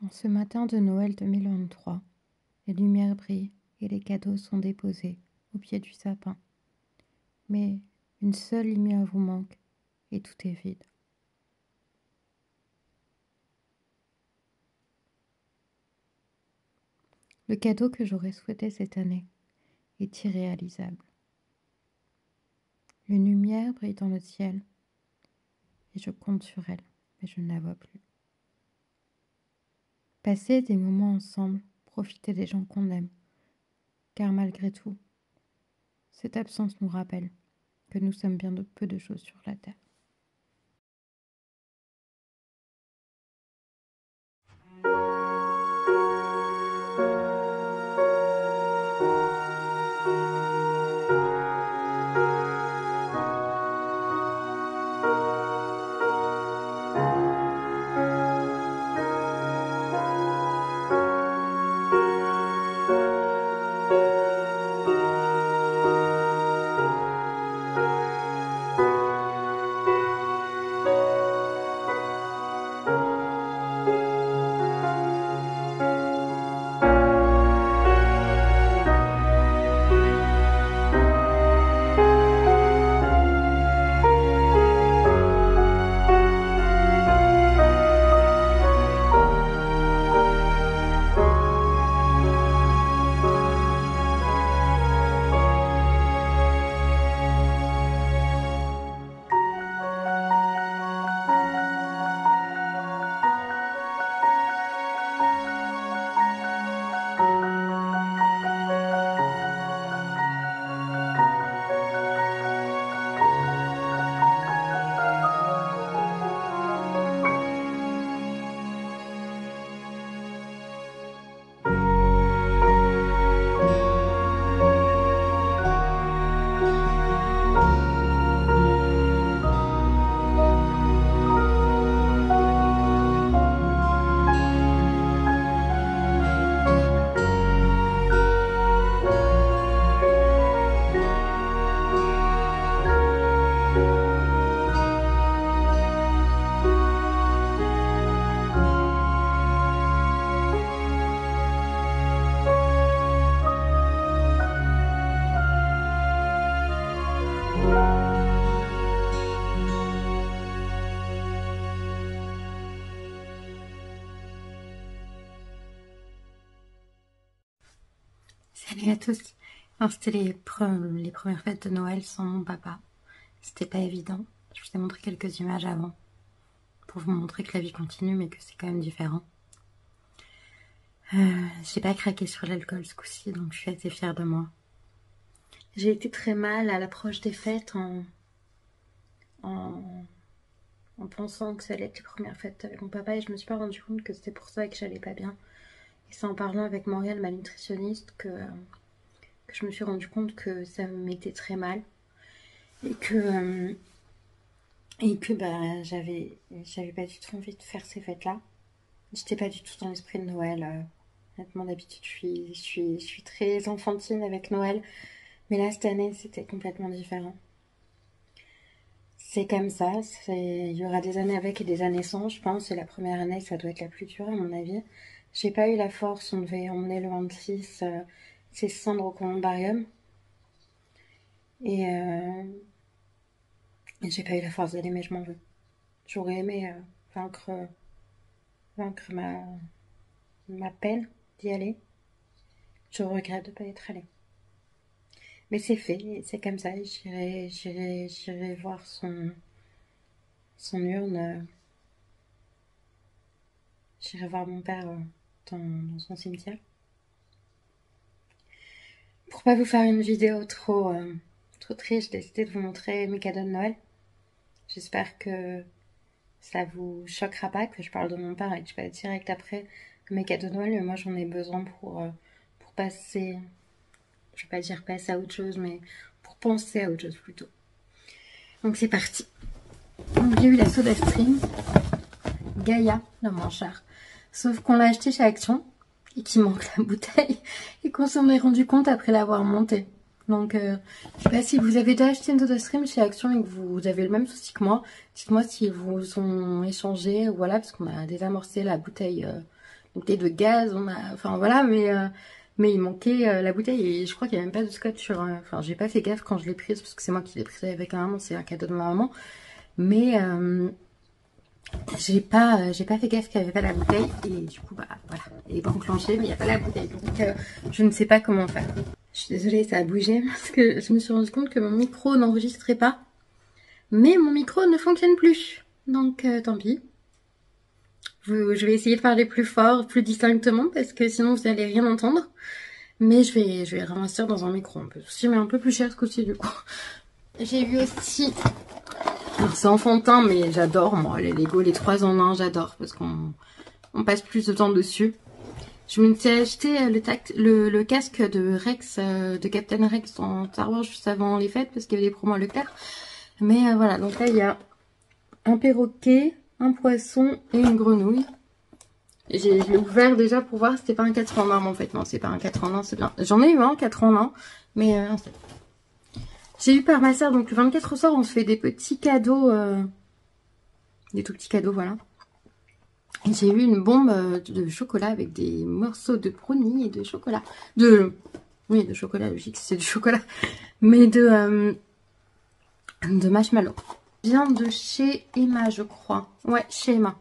En ce matin de Noël 2023, les lumières brillent et les cadeaux sont déposés au pied du sapin. Mais une seule lumière vous manque et tout est vide. Le cadeau que j'aurais souhaité cette année est irréalisable. Une lumière brille dans le ciel et je compte sur elle, mais je ne la vois plus. Passer des moments ensemble, profiter des gens qu'on aime, car malgré tout, cette absence nous rappelle que nous sommes bien de peu de choses sur la terre. Salut à tous. Alors, c'était les premières fêtes de Noël sans mon papa. C'était pas évident. Je vous ai montré quelques images avant pour vous montrer que la vie continue mais que c'est quand même différent. J'ai pas craqué sur l'alcool ce coup-ci, donc je suis assez fière de moi. J'ai été très mal à l'approche des fêtes en pensant que ça allait être les premières fêtes avec mon papa et je me suis pas rendu compte que c'était pour ça que j'allais pas bien. Et c'est en parlant avec Morgane, ma nutritionniste, que je me suis rendu compte que ça me mettait très mal et que bah, j'avais pas du tout envie de faire ces fêtes-là. J'étais pas du tout dans l'esprit de Noël. Honnêtement, d'habitude, je suis très enfantine avec Noël. Mais là, cette année, c'était complètement différent. C'est comme ça. Il y aura des années avec et des années sans, je pense. Et la première année, ça doit être la plus dure, à mon avis. J'ai pas eu la force. On devait emmener le 26. C'est cendres au columbarium. Et j'ai pas eu la force d'aller, mais je m'en veux. J'aurais aimé vaincre ma peine d'y aller. Je regrette de pas être allée. Mais c'est fait, c'est comme ça. J'irai voir son urne. J'irai voir mon père dans son cimetière. Pour pas vous faire une vidéo trop triste, j'ai décidé de vous montrer mes cadeaux de Noël. J'espère que ça vous choquera pas que je parle de mon père et que je vais direct après mes cadeaux de Noël. Mais moi, j'en ai besoin pour passer, je vais pas dire passer à autre chose, mais pour penser à autre chose plutôt. Donc c'est parti. Donc j'ai eu la Soda Stream Gaïa, la moins chère. Sauf qu'on l'a acheté chez Action et qu'il manque la bouteille et qu'on s'en est rendu compte après l'avoir montée. Donc je sais pas si vous avez déjà acheté une Soda Stream chez Action et que vous avez le même souci que moi. Dites-moi si vous ont échangé, voilà, parce qu'on a désamorcé la bouteille bouteille de gaz, on a, enfin voilà, mais il manquait la bouteille et je crois qu'il n'y a même pas de scotch sur, enfin j'ai pas fait gaffe quand je l'ai prise parce que c'est moi qui l'ai prise avec ma maman, c'est un cadeau de ma maman, mais j'ai pas fait gaffe qu'il n'y avait pas la bouteille et du coup bah voilà, elle est pas enclenchée mais il n'y a pas la bouteille donc je ne sais pas comment faire. Je suis désolée, ça a bougé parce que je me suis rendu compte que mon micro n'enregistrait pas, mais mon micro ne fonctionne plus, donc tant pis. Je vais essayer de parler plus fort, plus distinctement, parce que sinon vous n'allez rien entendre. Mais je vais ramasser dans un micro un peu. Ceci mais un peu plus cher ce coup-ci du coup. J'ai eu aussi... Alors c'est enfantin, mais j'adore moi les Lego, les 3 en 1, j'adore parce qu'on passe plus de temps dessus. Je me suis acheté le casque de Rex, de Captain Rex en Star Wars juste avant les fêtes parce qu'il y avait des promos à Leclerc. Mais voilà, donc là il y a un perroquet, un poisson et une grenouille. Je l'ai ouvert déjà pour voir si c'était pas un 4 en 1, mais en fait non, c'est pas un 4 en 1, c'est bien. J'en ai eu un 4 en 1, mais j'ai eu par ma soeur, donc le 24 au soir, on se fait des petits cadeaux, des tout petits cadeaux, voilà. Et j'ai eu une bombe de chocolat avec des morceaux de brownie et de chocolat. Oui, de chocolat, logique, c'est du chocolat, mais de marshmallow. Vient de chez Emma, je crois. Ouais, chez Emma.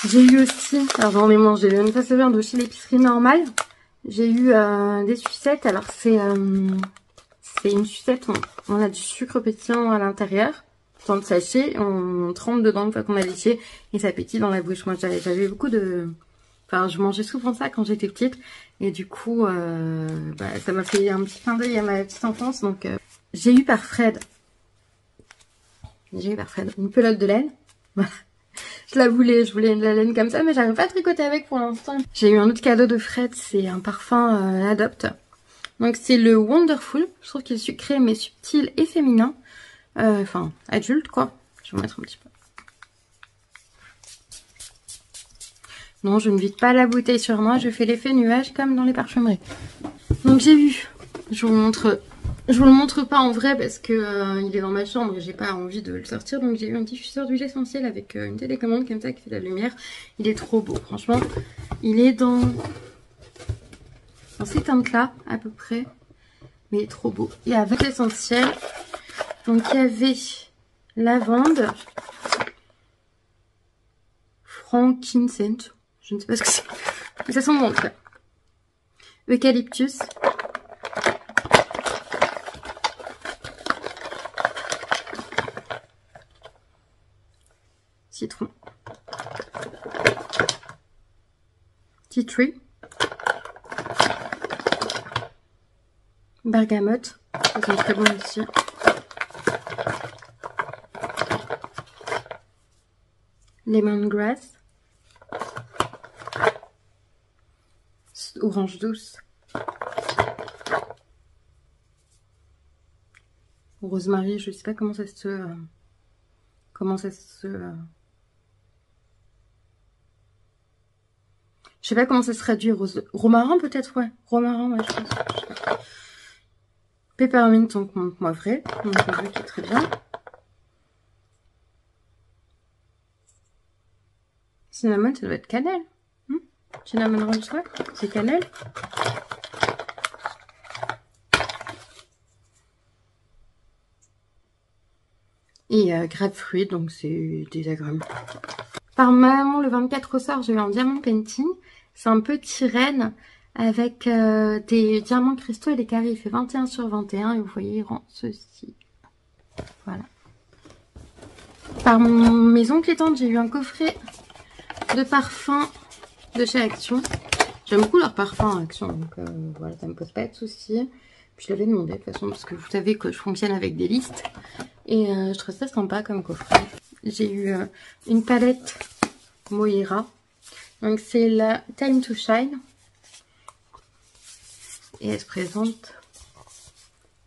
J'ai eu aussi, alors j'en ai mangé une fois, ça vient de chez l'épicerie normale. J'ai eu des sucettes, alors c'est une sucette, on a du sucre pétillant à l'intérieur, dans le sachet, on trempe dedans une fois qu'on a léché et ça pétille dans la bouche. Moi j'avais beaucoup de... Enfin je mangeais souvent ça quand j'étais petite et du coup bah, ça m'a fait un petit clin d'œil à ma petite enfance. Donc j'ai eu par Fred une pelote de laine, voilà. Je voulais de la laine comme ça, mais j'arrive pas à tricoter avec pour l'instant. J'ai eu un autre cadeau de Fred, c'est un parfum Adopt. Donc c'est le Wonderful, je trouve qu'il est sucré mais subtil et féminin. Enfin, adulte quoi. Je vais vous mettre un petit peu. Non, je ne vide pas la bouteille sur moi, je fais l'effet nuage comme dans les parfumeries. Donc j'ai eu, je vous le montre pas en vrai parce que il est dans ma chambre et j'ai pas envie de le sortir. Donc j'ai eu un diffuseur d'huile essentielle avec une télécommande comme ça qui fait de la lumière. Il est trop beau, franchement. Il est dans ces teintes-là à peu près. Mais il est trop beau. Et avec l'essentiel, donc il y avait lavande, frankincense, je ne sais pas ce que c'est. Mais ça sent bon en tout cas. Eucalyptus. Citron. Tea tree. Bergamote. Ça sent très bon aussi. Lemongrass. Orange douce. Rosemary, je sais pas comment ça se... Je sais pas comment ça se traduit. Romarin peut-être, ouais. Romarin, ouais, je pense. Peppermint, donc poivré. Donc le qui est très bien. Cinnamon, ça doit être cannelle. Cinnamon rolls, ouais. C'est cannelle. Et grapefruit, donc c'est des agrumes. Par maman, le 24 au soir, j'ai eu un diamant painting. C'est un petit renne avec des diamants cristaux et des carrés. Il fait 21 sur 21 et vous voyez, il rend ceci. Voilà. Par mes oncles et tantes, j'ai eu un coffret de parfums de chez Action. J'aime beaucoup leurs parfums Action, donc voilà, ça me pose pas de soucis. Puis je l'avais demandé de toute façon, parce que vous savez que je fonctionne avec des listes. Et je trouve ça sympa comme coffret. J'ai eu une palette Moira. Donc c'est la Time to Shine. Et elle se présente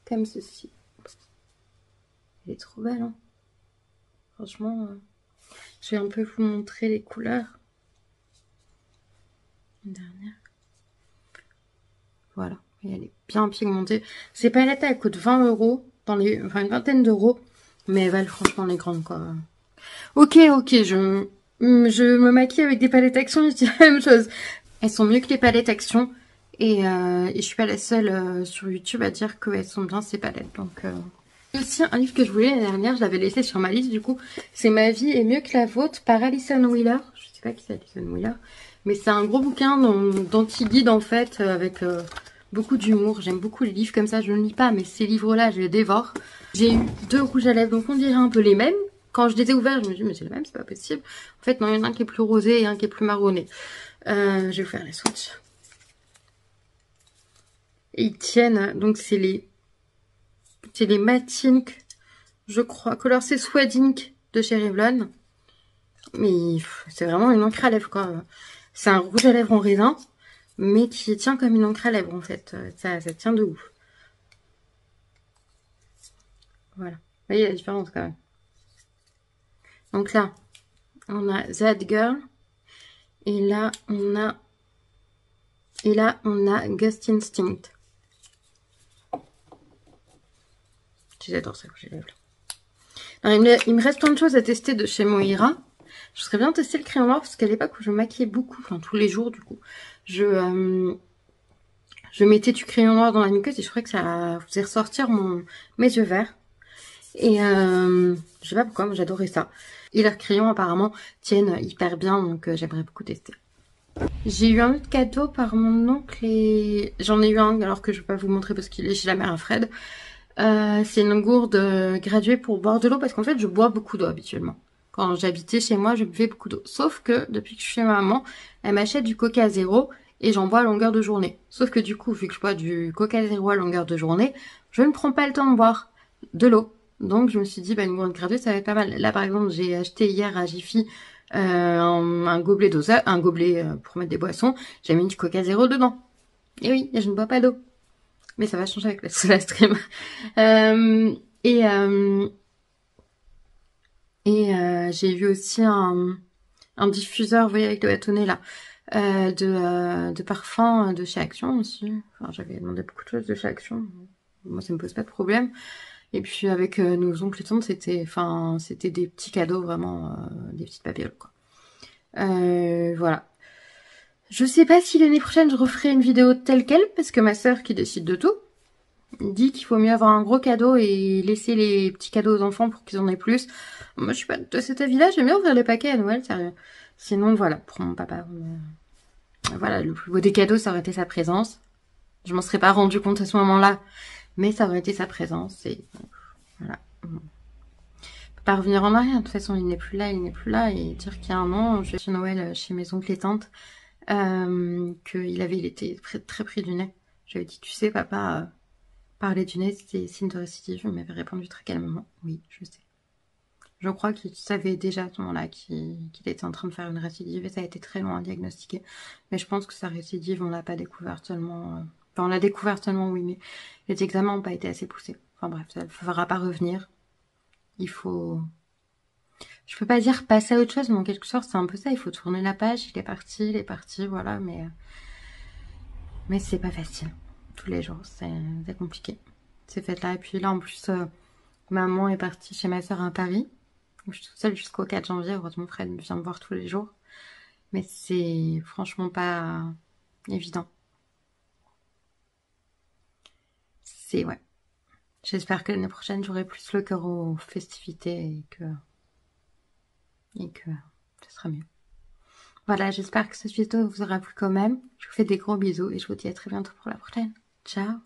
comme ceci. Elle est trop belle, hein. Franchement, je vais un peu vous montrer les couleurs. Une dernière. Voilà. Et elle est bien pigmentée. Ces palettes, elles coûtent 20 €. Enfin une vingtaine d'euros. Mais elles valent franchement les grandes, quoi. Ok, Je me maquille avec des palettes Action, je dis la même chose. Elles sont mieux que les palettes Action. Et je suis pas la seule sur YouTube à dire qu'elles sont bien ces palettes. Donc, aussi un livre que je voulais l'année dernière, je l'avais laissé sur ma liste du coup. C'est Ma vie est mieux que la vôtre par Alison Wheeler. Je sais pas qui c'est Alison Wheeler. Mais c'est un gros bouquin d'anti-guide en fait, avec beaucoup d'humour. J'aime beaucoup les livres comme ça, je ne lis pas, mais ces livres-là, je les dévore. J'ai eu 2 rouges à lèvres, donc on dirait un peu les mêmes. Quand je les ai ouverts, je me dis, mais c'est les mêmes, c'est pas possible. En fait, non, il y en a un qui est plus rosé et un qui est plus marronné. Je vais vous faire les swatchs. Et ils tiennent, donc c'est les Matte Ink, je crois. Color c'est Suede Ink de chez Revlon. Mais c'est vraiment une encre à lèvres, quoi. C'est un rouge à lèvres en raisin, mais qui tient comme une encre à lèvres, en fait. Ça tient de ouf. Voilà. Vous voyez la différence, quand même. Donc là, on a That Girl. Et là, on a Ghost Instinct. J'adore ça, rouge à lèvres. Alors, il me reste plein de choses à tester de chez Moira. Je serais bien tester le crayon noir parce qu'à l'époque où je me maquillais beaucoup, enfin tous les jours du coup, je mettais du crayon noir dans la muqueuse et je crois que ça faisait ressortir mes yeux verts. Et je sais pas pourquoi, moi j'adorais ça. Et leurs crayons apparemment tiennent hyper bien, donc j'aimerais beaucoup tester. J'ai eu un autre cadeau par mon oncle et j'en ai eu un alors que je vais pas vous montrer parce qu'il est chez la mère à Fred. C'est une gourde graduée pour boire de l'eau parce qu'en fait je bois beaucoup d'eau habituellement. Quand j'habitais chez moi, je buvais beaucoup d'eau. Sauf que depuis que je suis chez ma maman, elle m'achète du Coca zéro et j'en bois à longueur de journée. Sauf que du coup, vu que je bois du Coca zéro à longueur de journée, je ne prends pas le temps de boire de l'eau. Donc je me suis dit, bah, une gourde graduée, ça va être pas mal. Là par exemple, j'ai acheté hier à Jiffy un gobelet doseur, un gobelet pour mettre des boissons. J'ai mis du Coca zéro dedans. Et oui, je ne bois pas d'eau. Mais ça va changer avec la soda stream. Euh, et j'ai vu aussi un diffuseur, vous voyez, avec le bâtonnet là, de parfum de chez Action aussi. Enfin, j'avais demandé beaucoup de choses de chez Action. Moi, ça me pose pas de problème. Et puis avec nos oncles et tantes, c'était des petits cadeaux vraiment, des petites papillotes quoi. Voilà. Je sais pas si l'année prochaine je referai une vidéo telle quelle parce que ma sœur qui décide de tout dit qu'il faut mieux avoir un gros cadeau et laisser les petits cadeaux aux enfants pour qu'ils en aient plus. Moi, je suis pas de cet avis-là. J'aime bien ouvrir les paquets à Noël, sérieux. Sinon, voilà, pour mon papa, voilà, le plus beau des cadeaux, ça aurait été sa présence. Je m'en serais pas rendu compte à ce moment-là, mais ça aurait été sa présence. Et voilà. On peut pas revenir en arrière. De toute façon, il n'est plus là, il n'est plus là. Et dire qu'il y a un an, je suis Noël chez mes oncles et tantes, il était très pris du nez. J'avais dit, tu sais, papa. Parler du nez, c'était signe de récidive. Il m'avait répondu très calmement. Oui, je sais. Je crois qu'il savait déjà à ce moment-là qu'il était en train de faire une récidive et ça a été très long à diagnostiquer. Mais je pense que sa récidive, on l'a pas découverte seulement... Enfin, on l'a découverte seulement, oui, mais les examens n'ont pas été assez poussés. Enfin bref, ça ne fera pas revenir. Il faut... Je peux pas dire passer à autre chose, mais en quelque sorte, c'est un peu ça. Il faut tourner la page. Il est parti, voilà. Mais c'est pas facile. Tous les jours, c'est compliqué. C'est fait là. Et puis là, en plus, maman est partie chez ma soeur à Paris. Je suis toute seule jusqu'au 4 janvier. Heureusement, Fred vient me voir tous les jours. Mais c'est franchement pas évident. Ouais. J'espère que l'année prochaine, j'aurai plus le cœur aux festivités et que ce sera mieux. Voilà, j'espère que cette vidéo vous aura plu quand même. Je vous fais des gros bisous et je vous dis à très bientôt pour la prochaine. Ciao!